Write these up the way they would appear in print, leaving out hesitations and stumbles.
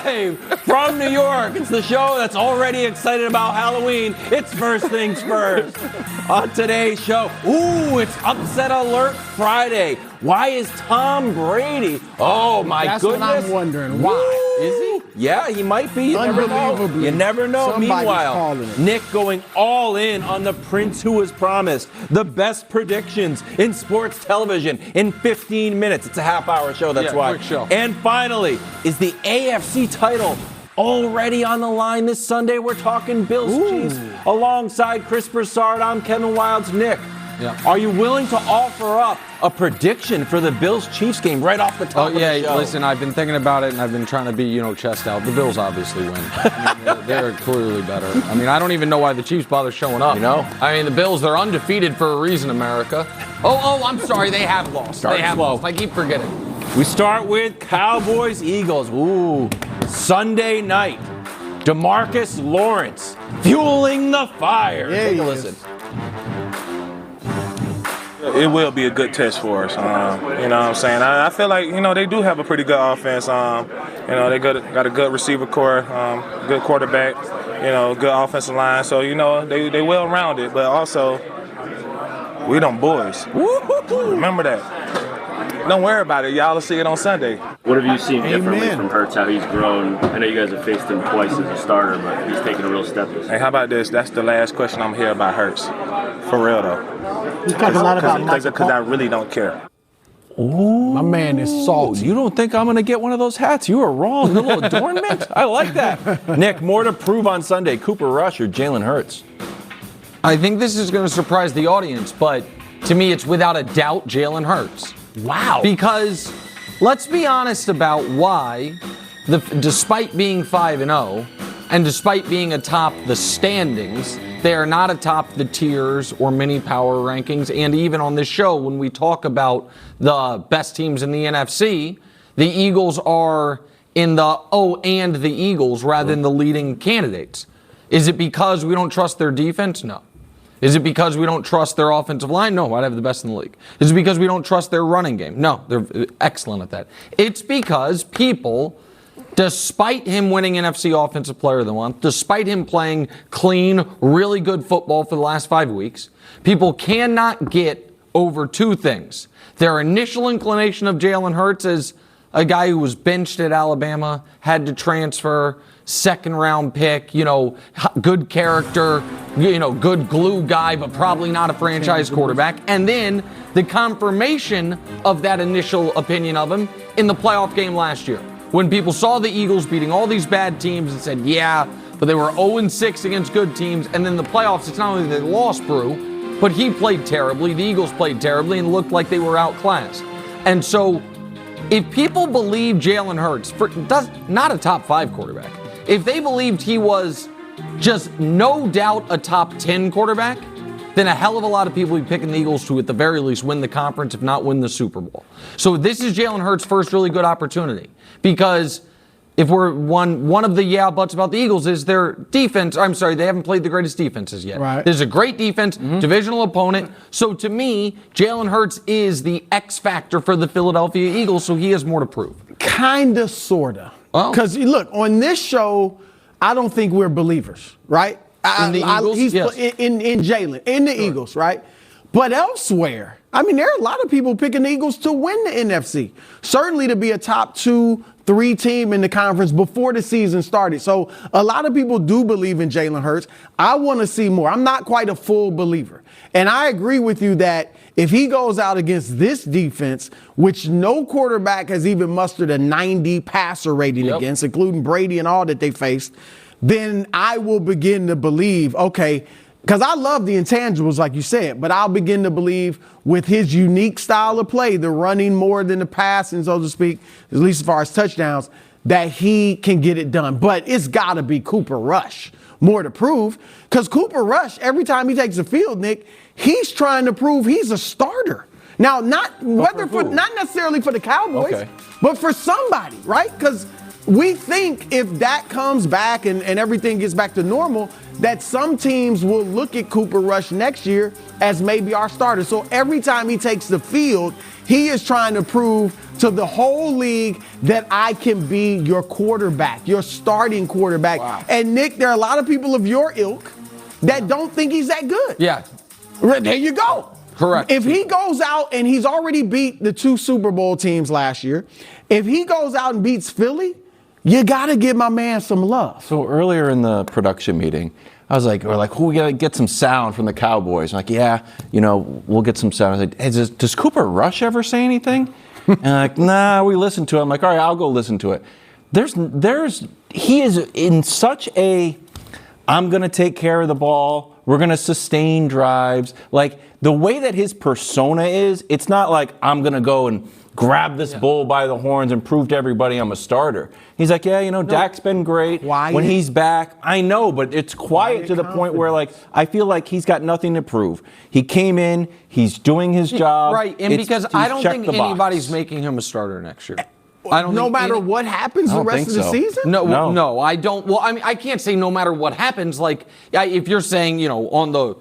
Live from New York. It's the show that's already excited about Halloween. It's First Things First. On today's show, it's Upset Alert Friday. Why is Tom Brady? Oh, my That's goodness. That's what I'm wondering. Why? Is he? Yeah, he might be. You never know. You never know. Somebody's Meanwhile, Nick going all in on the Prince Who Was Promised. The best predictions in sports television in 15 minutes. It's a half-hour show, that's why. Quick show. And finally, is the AFC title already on the line this Sunday? We're talking Bills Chiefs alongside Chris Broussard. I'm Kevin Wildes. Nick, are you willing to offer up a prediction for the Bills-Chiefs game right off the top of the show? Listen, I've been thinking about it, and I've been trying to be, chest out. The Bills obviously win. They're clearly better. I mean, I don't even know why the Chiefs bother showing up. I mean, the Bills, they're undefeated for a reason, America. I'm sorry, they have lost. I keep forgetting. We start with Cowboys-Eagles. Sunday night. DeMarcus Lawrence fueling the fire. Take a listen. It will be a good test for us. You know what I'm saying? I feel like, they do have a pretty good offense. They got a good receiver core, good quarterback, good offensive line. So, they well-rounded. But also, we them boys. Remember that. Don't worry about it. Y'all will see it on Sunday. What have you seen differently from Hurts, how he's grown? I know you guys have faced him twice as a starter, but he's taken a real step this year. Hey, how about this? That's the last question I'm here about Hurts. For real, though. You talk a lot about because I really don't care. My man is salty. You don't think I'm going to get one of those hats? You are wrong. A little adornment? I like that. Nick, more to prove on Sunday. Cooper Rush or Jalen Hurts? I think this is going to surprise the audience, but to me, it's without a doubt Jalen Hurts. Wow. Because let's be honest about why, despite being 5-0, and despite being atop the standings, they are not atop the tiers or mini power rankings. And even on this show, when we talk about the best teams in the NFC, the Eagles are in the and the Eagles rather than the leading candidates. Is it because we don't trust their defense? No. Is it because we don't trust their offensive line? No, I'd have the best in the league. Is it because we don't trust their running game? No, they're excellent at that. It's because people, despite him winning NFC Offensive Player of the Month, despite him playing clean, really good football for the last 5 weeks, people cannot get over two things. Their initial inclination of Jalen Hurts as a guy who was benched at Alabama, had to transfer, second-round pick, good character, good glue guy, but probably not a franchise quarterback. And then the confirmation of that initial opinion of him in the playoff game last year, when people saw the Eagles beating all these bad teams and said, yeah, but they were 0-6 against good teams. And then the playoffs, it's not only they lost Brew, but he played terribly, the Eagles played terribly, and looked like they were outclassed. And so if people believe Jalen Hurts, not a top 5 quarterback, if they believed he was just no doubt a top 10 quarterback, then a hell of a lot of people would be picking the Eagles to, at the very least, win the conference, if not win the Super Bowl. So this is Jalen Hurts' first really good opportunity. Because if we're one of the buts about the Eagles is their defense. I'm sorry, they haven't played the greatest defenses yet. Right. There's a great defense, divisional opponent. So to me, Jalen Hurts is the X factor for the Philadelphia Eagles, so he has more to prove. Kinda, sorta. Oh. Because, look, on this show, I don't think we're believers, right? In the Eagles? Yes. In Jalen, in the Eagles, right? But elsewhere, I mean, there are a lot of people picking the Eagles to win the NFC. Certainly to be a top 2-3 team in the conference before the season started. So a lot of people do believe in Jalen Hurts. I want to see more. I'm not quite a full believer. And I agree with you that if he goes out against this defense, which no quarterback has even mustered a 90 passer rating against, including Brady and all that they faced, then I will begin to believe, okay, because I love the intangibles, like you said, but I'll begin to believe with his unique style of play, the running more than the passing, so to speak, at least as far as touchdowns, that he can get it done. But it's got to be Cooper Rush more to prove, because Cooper Rush, every time he takes the field, Nick, he's trying to prove he's a starter. Now, not necessarily for the Cowboys, but for somebody, right? Because we think if that comes back and everything gets back to normal, that some teams will look at Cooper Rush next year as maybe our starter. So every time he takes the field, he is trying to prove to the whole league that I can be your quarterback, your starting quarterback. Wow. And Nick, there are a lot of people of your ilk that don't think he's that good. Yeah. There you go. Correct. If he goes out and he's already beat the 2 Super Bowl teams last year, if he goes out and beats Philly, you got to give my man some love. So earlier in the production meeting, I was like, we got to get some sound from the Cowboys. I'm like, yeah, we'll get some sound. I was like, hey, does Cooper Rush ever say anything? And I'm like, nah, we listened to it. I'm like, all right, I'll go listen to it. He is in such a, I'm going to take care of the ball. We're going to sustain drives. Like the way that his persona is, it's not like I'm going to go and grab this bull by the horns and prove to everybody I'm a starter. He's like, yeah, Dak's been great. Quiet. When he's back, I know, but it's quiet to the point where, like, I feel like he's got nothing to prove. He came in, he's doing his job. Right, and because I don't think checked the box. anybody's making him a starter next year. No matter what happens the rest of the season? No, I don't. Well, I mean, I can't say no matter what happens. Like, if you're saying, on the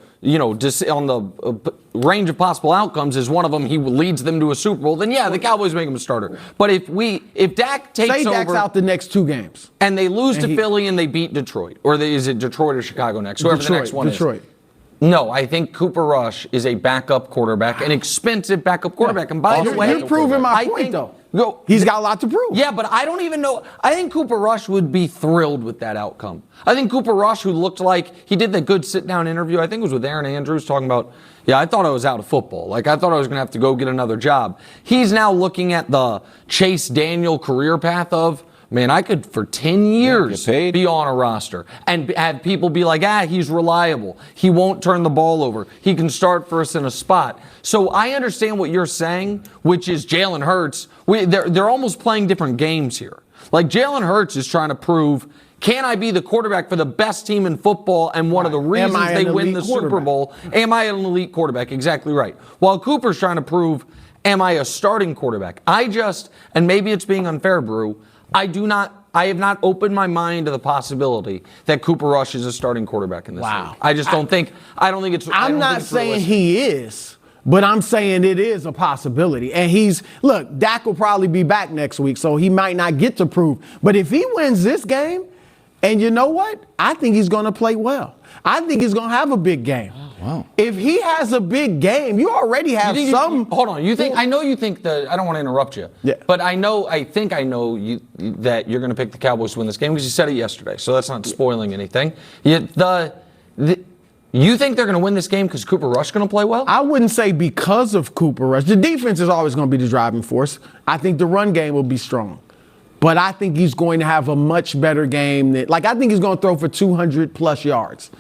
range of possible outcomes is one of them, he leads them to a Super Bowl, then yeah, the Cowboys make him a starter. But if Dak takes over, Dak's out the next 2 games, and they lose to Philly and they beat Detroit, or is it Detroit or Chicago next? Whoever the next one Detroit. is. No, I think Cooper Rush is a backup quarterback, an expensive backup quarterback. And by the way, you're proving my point, though. He's got a lot to prove. Yeah, but I don't even know. I think Cooper Rush would be thrilled with that outcome. I think Cooper Rush, who looked like he did the good sit-down interview, I think it was with Aaron Andrews, talking about, I thought I was out of football. Like, I thought I was going to have to go get another job. He's now looking at the Chase Daniel career path of, man, I could for 10 years be on a roster and have people be like, he's reliable. He won't turn the ball over. He can start for us in a spot. So I understand what you're saying, which is Jalen Hurts. They're almost playing different games here. Like Jalen Hurts is trying to prove, can I be the quarterback for the best team in football and one of the reasons they win the Super Bowl? Am I an elite quarterback? Exactly right. While Cooper's trying to prove, am I a starting quarterback? And maybe it's being unfair, Brew, I have not opened my mind to the possibility that Cooper Rush is a starting quarterback in this league. I just don't think it's. I'm not saying he is, but I'm saying it is a possibility. And Dak will probably be back next week, so he might not get to prove. But if he wins this game, and you know what? I think he's going to play well. I think he's going to have a big game. Wow. If he has a big game, you already have some. Hold on. I know you think that. I don't want to interrupt you. Yeah. But I think I know that you're going to pick the Cowboys to win this game because you said it yesterday. So that's not spoiling anything. You think they're going to win this game because Cooper Rush is going to play well? I wouldn't say because of Cooper Rush. The defense is always going to be the driving force. I think the run game will be strong. But I think he's going to have a much better game. I think he's going to throw for 200-plus yards.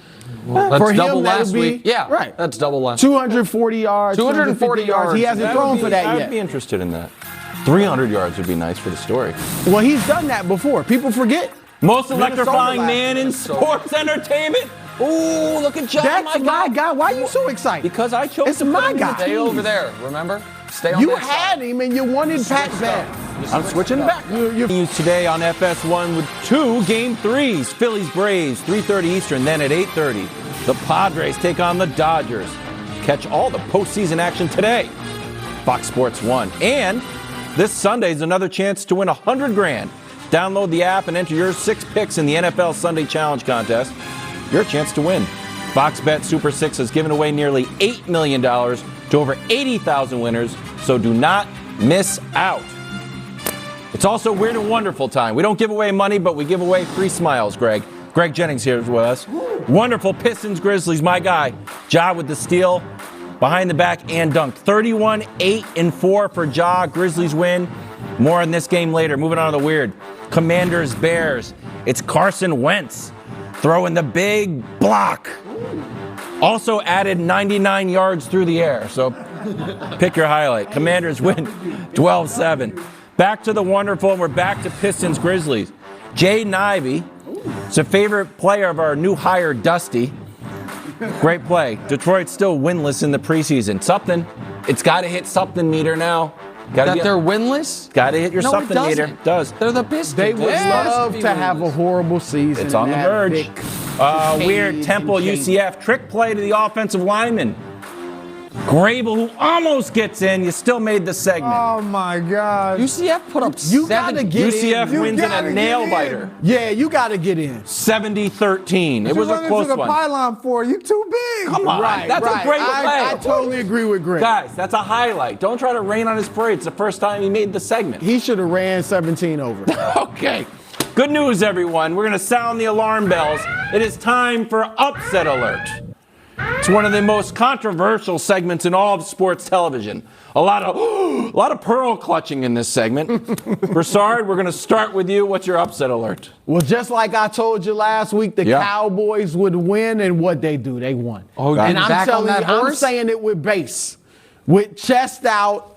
Well, that's double last week. Yeah, right. That's double last week. 240 yards. 240 yards. He hasn't thrown for that yet. I would be interested in that. 300 yards would be nice for the story. Well, he's done that before. People forget. Most electrifying man in sports entertainment. Ooh, look at John. That's my guy. Why are you so excited? Because I chose it's my guy. Stay over there, remember? Stay on you that had side. him and you wanted Pat back. I'm switching back. Today on FS1 with 2 Game 3s. Phillies Braves, 3:30 Eastern. Then at 8:30, the Padres take on the Dodgers. Catch all the postseason action today. Fox Sports 1. And this Sunday is another chance to win $100,000. Download the app and enter your 6 picks in the NFL Sunday Challenge contest. Your chance to win. Fox Bet Super 6 has given away nearly $8 million to over 80,000 winners, so do not miss out. It's also Weird and Wonderful time. We don't give away money, but we give away free smiles, Greg. Greg Jennings here with us. Wonderful Pistons Grizzlies, my guy. Ja with the steal, behind the back and dunked. 31-8-4 for Ja. Grizzlies win. More on this game later. Moving on to the weird. Commanders Bears. It's Carson Wentz throwing the big block. Also added 99 yards through the air. So pick your highlight. Commanders win 12-7. Back to the wonderful, and we're back to Pistons Grizzlies. Jaden Ivey is a favorite player of our new hire, Dusty. Great play. Detroit's still winless in the preseason. It's got to hit something meter now. They're winless? Got to hit your something meter. It does. They're the Pistons. They would love to have a horrible season. It's on the verge. Weird Temple UCF trick play to the offensive lineman. Grable, who almost gets in, you still made the segment. Oh my God. UCF put up You gotta get UCF in. wins in a nail biter. Yeah, you gotta get in. 70-13. It was a close the one. pylon for you too big. Come on, that's a great play. I totally agree with Greg. Guys, that's a highlight. Don't try to rain on his parade. It's the first time he made the segment. He should have ran 17 over. Okay. Good news, everyone. We're going to sound the alarm bells. It is time for Upset Alert. It's one of the most controversial segments in all of sports television. A lot of pearl clutching in this segment. Broussard, we're going to start with you. What's your upset alert? Well, just like I told you last week, the Cowboys would win, and what they do, they won. Oh, and I'm back telling on you, that horse? I'm saying it with base. With chest out,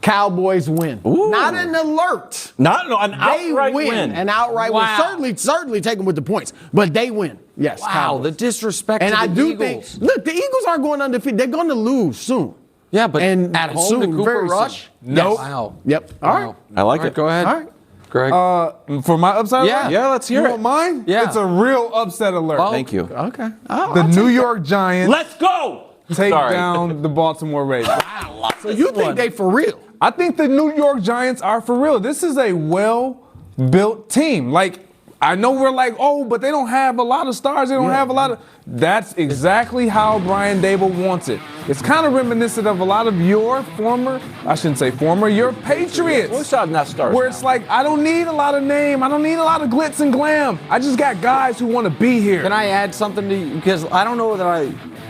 Cowboys win. Ooh. Not an alert. Not an They outright win. An outright Wow. win. Certainly take them with the points, but they win. Yes. Wow, Cowboys. the disrespect And to I the do Eagles. think, look, the Eagles aren't going undefeated. They're going to lose soon. Yeah, but And at home soon, to Cooper very soon. Rush? Nope. Wow. Yep. All right. Wow. I like All right, it. go ahead. All right. Greg. For my upset Yeah. alert? Yeah, let's hear You it. want mine? Yeah. It's a real upset alert. Oh. Thank you. Okay. The New York Giants Let's go! take Sorry. down the Baltimore Ravens. So you think they for real? I think the New York Giants are for real. This is a well-built team. Like, I know we're like, oh, but they don't have a lot of stars. They don't have a lot of. That's exactly how Brian Dable wants it. It's kind of reminiscent of a lot of your your Patriots. What's out not stars? Where it's like, I don't need a lot of name. I don't need a lot of glitz and glam. I just got guys who want to be here. Can I add something to you? Because I don't know that I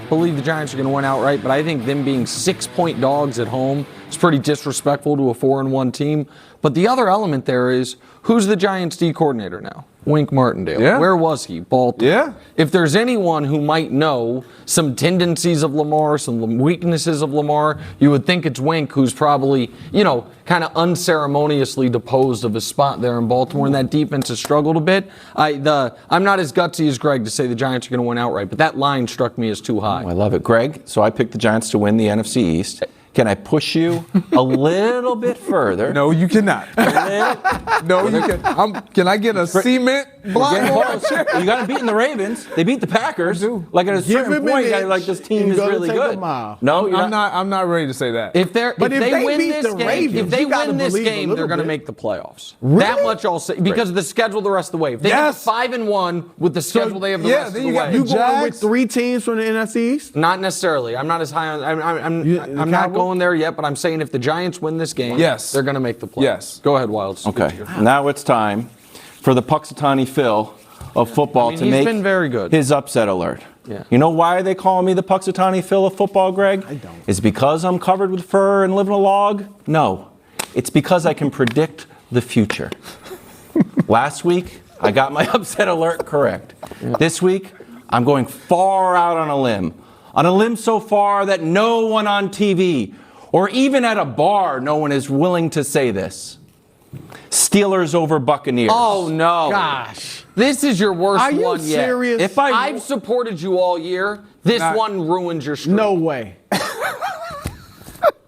believe the Giants are going to win outright, but I think them being 6-point dogs at home is pretty disrespectful to a 4-1 team. But the other element there is, who's the Giants D coordinator now? Wink Martindale. Yeah. Where was he? Baltimore. Yeah. If there's anyone who might know some tendencies of Lamar, some weaknesses of Lamar, you would think it's Wink, who's probably, kind of unceremoniously deposed of his spot there in Baltimore, and that defense has struggled a bit. I'm not as gutsy as Greg to say the Giants are going to win outright, but that line struck me as too high. I love it. Greg, so I picked the Giants to win the NFC East. Can I push you a little bit further? No, you cannot. No, you can. Can I get a cement block? Getting close. You got to beat the Ravens. They beat the Packers. Like at a Give certain him an point, you gotta, inch, like this team you is gotta really take a good. mile. No, you're I'm not ready to say that. If they win beat this the game, Ravens, if they you gotta win this believe a game, little they're going to bit. make the playoffs. Really? That much I'll say because of the schedule the rest of the way. If they Yes. get 5-1 with the schedule they have the rest of then the you got way. You going with Jags? 3 teams from the NFC East? Not necessarily. I'm not as high on. I'm not Cowboys? going there yet. But I'm saying if the Giants win this game, Yes. they're going to make the playoffs. Yes. Go ahead, Wilds. Okay, now it's time for the Puxatawny Phil of football to he's make been very good. his upset alert. Yeah. You know why they call me the Puxatawny Phil of football, Greg? I don't. Is it because I'm covered with fur and live in a log? No. It's because I can predict the future. Last week, I got my upset alert correct. This week, I'm going far out on a limb. On a limb so far that no one on TV or even at a bar, no one is willing to say this. Steelers over Buccaneers. Oh no! Gosh. This is your worst Are you one yet. serious? If I- I've supported you all year. This one ruins your streak. No way.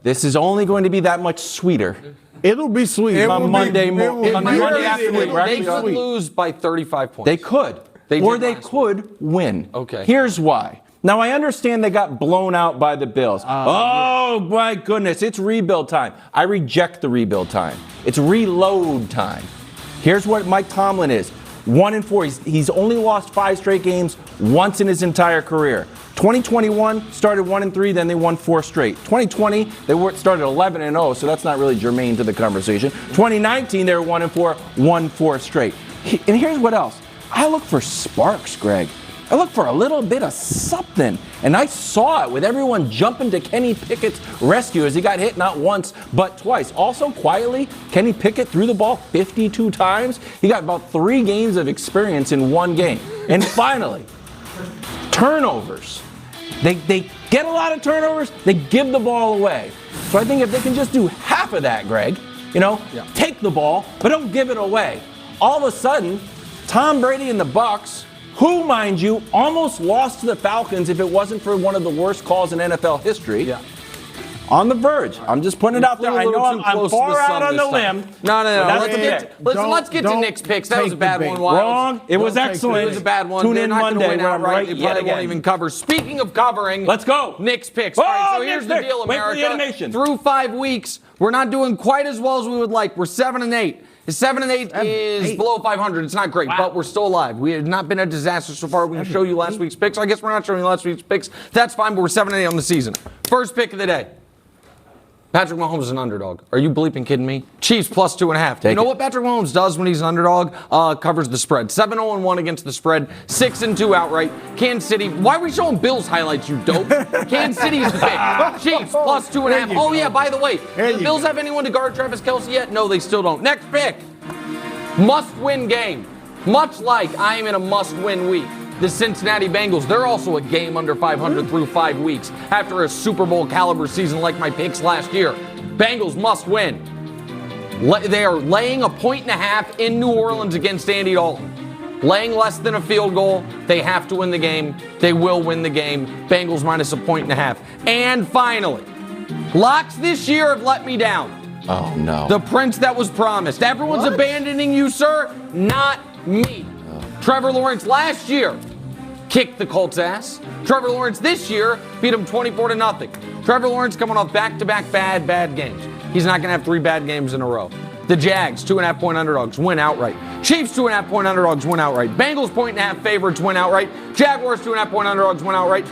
This is only going to be that much sweeter. It'll be sweet. It On will be- Monday it morning, will on be Monday very afternoon, sweet. we're They actually could on- lose by 35 points. They could. They Or did they last could win. Okay. Here's why. Now, I understand they got blown out by the Bills. Oh, my goodness. It's rebuild time. I reject the rebuild time. It's reload time. Here's what Mike Tomlin is. 1-4. He's only lost 5 straight games once in his entire career. 2021 started 1-3, then they won 4 straight. 2020 they started 11-0, so that's not really germane to the conversation. 2019 they were 1-4, won 4 straight. And here's what else. I look for sparks, Greg. I look for a little bit of something. And I saw it with everyone jumping to Kenny Pickett's rescue as he got hit not once, but twice. Also, quietly, Kenny Pickett threw the ball 52 times. He got about 3 games of experience in 1 game. And finally, turnovers. They get a lot of turnovers, they give the ball away. So I think if they can just do half of that, Greg, take the ball, but don't give it away. All of a sudden, Tom Brady and the Bucs, who, mind you, almost lost to the Falcons if it wasn't for one of the worst calls in NFL history. On the verge. I'm just putting it out there. I know I'm far out on the limb. No. That's Let's get to Nick's picks. That was a bad one, Wild. Wrong. It was excellent. It was a bad one. Tune They're in not Monday. Gonna win outright. Right They yet probably won't again. even cover. Speaking of covering, Let's go. Nick's picks. Oh, All right, so Nick's here's the picks. deal, Wait for the America. animation. Through 5 weeks, we're not doing quite as well as we would like. We're 7-8. 7-8 is below 500. It's not great, but we're still alive. We have not been a disaster so far. We can show you last week's picks. I guess we're not showing you last week's picks. That's fine, but we're 7-8 on the season. First pick of the day. Patrick Mahomes is an underdog. Are you bleeping kidding me? Chiefs plus 2.5. You know what Patrick Mahomes does when he's an underdog? Covers the spread. 7-0-1 against the spread. 6-2 outright. Kansas City. Why are we showing Bills highlights, you dope? Kansas City's the pick. Chiefs plus 2.5. Oh yeah, by the way, do the Bills have anyone to guard Travis Kelce yet? No, they still don't. Next pick. Must-win game. Much like I am in a must-win week. The Cincinnati Bengals, they're also a game under 500 through 5 weeks after a Super Bowl caliber season like my picks last year. Bengals must win. They are laying 1.5 in New Orleans against Andy Dalton. Laying less than a field goal. They have to win the game. They will win the game. Bengals minus 1.5. And finally, locks this year have let me down. Oh, no. The prince that was promised. Everyone's abandoning you, sir. Not me. Trevor Lawrence last year kicked the Colts' ass. Trevor Lawrence this year beat him 24-0. Trevor Lawrence coming off back-to-back bad games. He's not going to have 3 bad games in a row. The Jags, 2.5-point underdogs, win outright. Chiefs, 2.5-point underdogs, win outright. Bengals, 1.5 favorites, win outright. Jaguars, 2.5-point underdogs, win outright.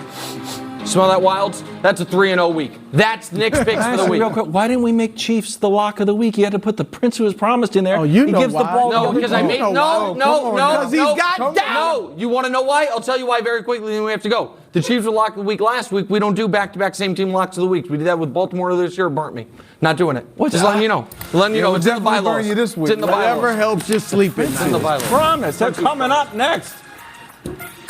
Smell that, Wilds? That's a 3-0 week. That's Nick's picks for the week. Real quick, why didn't we make Chiefs the lock of the week? You had to put the prince who was promised in there. Oh, you he know gives why. the ball. No, because I made no. Because he's got down. No, you want to know why? I'll tell you why very quickly, then we have to go. The Chiefs were locked of the week last week. We don't do back-to-back same team locks of the week. We did that with Baltimore this year. It burnt me. Not doing it. Just letting you know. Letting you know. It's in the bylaws. It's in the Whatever bylaws. helps you sleep at It's in the night. bylaws. Promise. They're coming up next.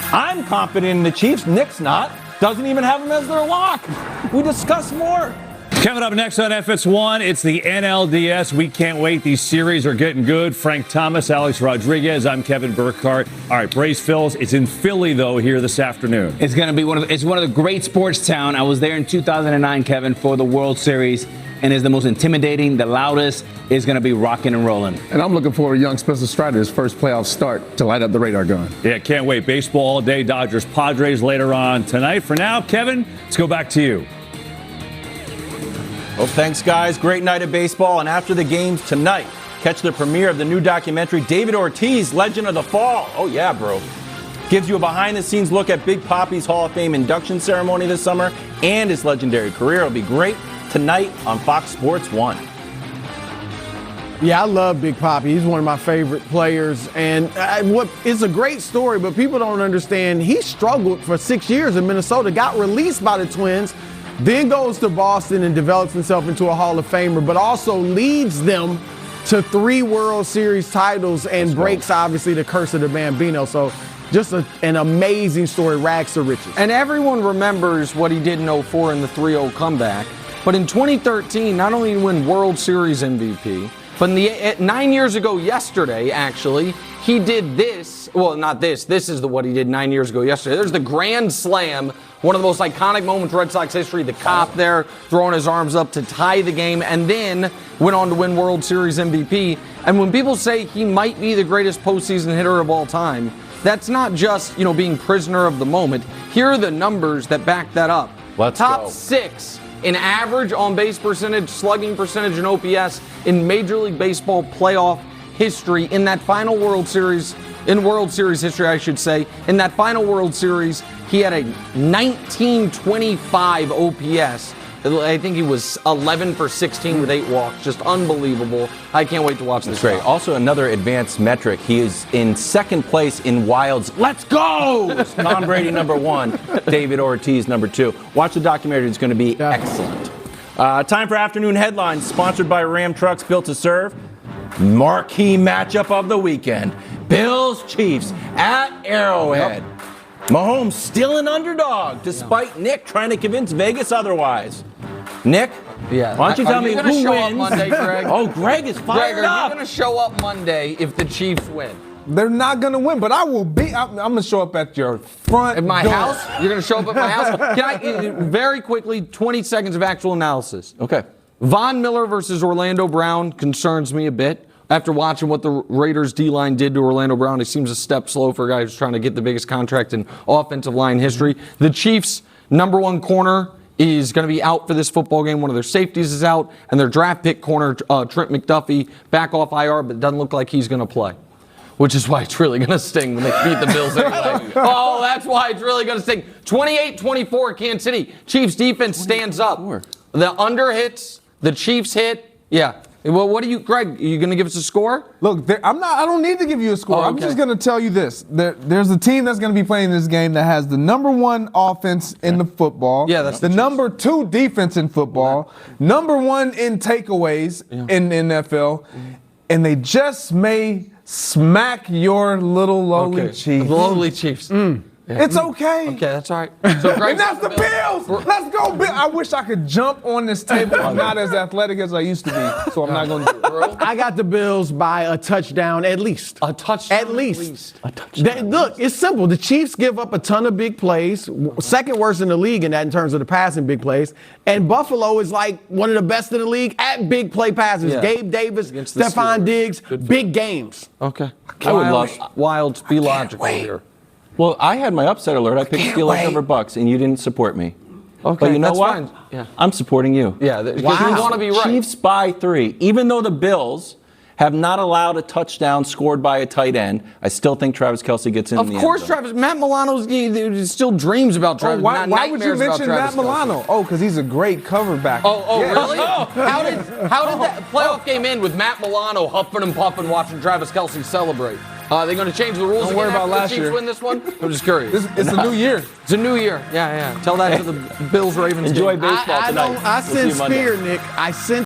I'm confident in the Chiefs. Nick's not. Doesn't even have them as their lock. We discuss more. Coming up next on FS1, it's the NLDS. We can't wait. These series are getting good. Frank Thomas, Alex Rodriguez. I'm Kevin Burkhardt. All right, brace Phils. It's in Philly, though, here this afternoon. It's going to be one of the great sports town. I was there in 2009, Kevin, for the World Series, and it's the most intimidating, the loudest. It's going to be rocking and rolling. And I'm looking for a young Spencer Strider's first playoff start to light up the radar gun. Yeah, can't wait. Baseball all day. Dodgers, Padres later on tonight. For now, Kevin, let's go back to you. Well, thanks, guys. Great night of baseball. And after the games tonight, catch the premiere of the new documentary, David Ortiz, Legend of the Fall. Oh, yeah, bro. Gives you a behind-the-scenes look at Big Papi's Hall of Fame induction ceremony this summer and his legendary career. It'll be great tonight on Fox Sports 1. Yeah, I love Big Papi. He's one of my favorite players. And it's a great story, but people don't understand. He struggled for 6 years in Minnesota, got released by the Twins, then goes to Boston and develops himself into a Hall of Famer, but also leads them to 3 World Series titles and breaks, obviously, the curse of the Bambino. So just an amazing story, rags to riches. And everyone remembers what he did in 04 in the 3-0 comeback. But in 2013, not only did he win World Series MVP, but 9 years ago yesterday, actually, he did this. Well, not this. This is what he did 9 years ago yesterday. There's the Grand Slam, one of the most iconic moments in Red Sox history. The cop there throwing his arms up to tie the game, and then went on to win World Series MVP. And when people say he might be the greatest postseason hitter of all time, that's not just, being prisoner of the moment. Here are the numbers that back that up. Top 6 in average on-base percentage, slugging percentage, and OPS in Major League Baseball playoff history in that final World Series, in World Series history, I should say. In that final World Series, he had a 1925 OPS. I think he was 11 for 16 with 8 walks. Just unbelievable. I can't wait to watch this. Great. Also, another advanced metric. He is in second place in Wild's Let's Go! Tom Brady, number 1. David Ortiz, number 2. Watch the documentary. It's going to be excellent. Time for afternoon headlines, sponsored by Ram Trucks, built to serve. Marquee matchup of the weekend. Bills-Chiefs at Arrowhead. Yep. Mahomes still an underdog, despite Nick trying to convince Vegas otherwise. Nick, why don't you tell me who show wins? Up Monday, Greg? Oh, Greg is fired Greg, up. are you going to show up Monday if the Chiefs win? They're not going to win, but I will be. I'm going to show up at your front At my door. house? You're going to show up at my house? Can I, very quickly, 20 seconds of actual analysis. Okay. Von Miller versus Orlando Brown concerns me a bit. After watching what the Raiders D-line did to Orlando Brown, he seems a step slow for a guy who's trying to get the biggest contract in offensive line history. The Chiefs' number one corner is going to be out for this football game. One of their safeties is out, and their draft pick corner, Trent McDuffie, back off IR, but it doesn't look like he's going to play. Which is why it's really going to sting when they beat the Bills anyway. Oh, that's why it's really going to sting. 28-24 Kansas City. Chiefs defense stands up. The under hits, the Chiefs hit. Yeah. Well, what do you, Greg, are you going to give us a score? Look, I don't need to give you a score. Oh, I'm just going to tell you this. There's a team that's going to be playing this game that has the number one offense in the football. Yeah, that's the number two defense in football. Number one in takeaways in the NFL. And they just may smack your little lowly Chiefs. The lowly Chiefs. It's okay. Okay, that's all right. So And that's the Bills. Let's go, Bills. I wish I could jump on this table. I'm not as athletic as I used to be, so I'm not going to do it. I got the Bills by a touchdown at least. A touchdown? At least. Look, it's simple. The Chiefs give up a ton of big plays, second worst in the league in that in terms of the passing big plays. And Buffalo is like one of the best in the league at big play passes. Yeah. Gabe Davis, Against the Stephon Steelers. Diggs, big games. Okay. I would love- Wilds, be logical here. Well, I had my upset alert. I picked Steelers over Bucks, and you didn't support me. Okay, But you know that's what? fine. Yeah. I'm supporting you. Yeah, because you want to be right. Chiefs by 3. Even though the Bills have not allowed a touchdown scored by a tight end, I still think Travis Kelce gets in Of the end course, zone. Travis. Matt Milano's he still dreams about Travis. Why would you nightmares about mention Matt Travis Kelce. Milano? Oh, because he's a great cover back. Oh, Yeah. really? How did that playoff game end with Matt Milano huffing and puffing watching Travis Kelce celebrate? Are they going to change the rules Don't worry again about after last the Chiefs year. win this one? I'm just curious. It's a new year. It's a new year. Yeah. Tell that to the Bills-Ravens Enjoy game. baseball tonight. I We'll see you sense Monday. fear, Nick. I sense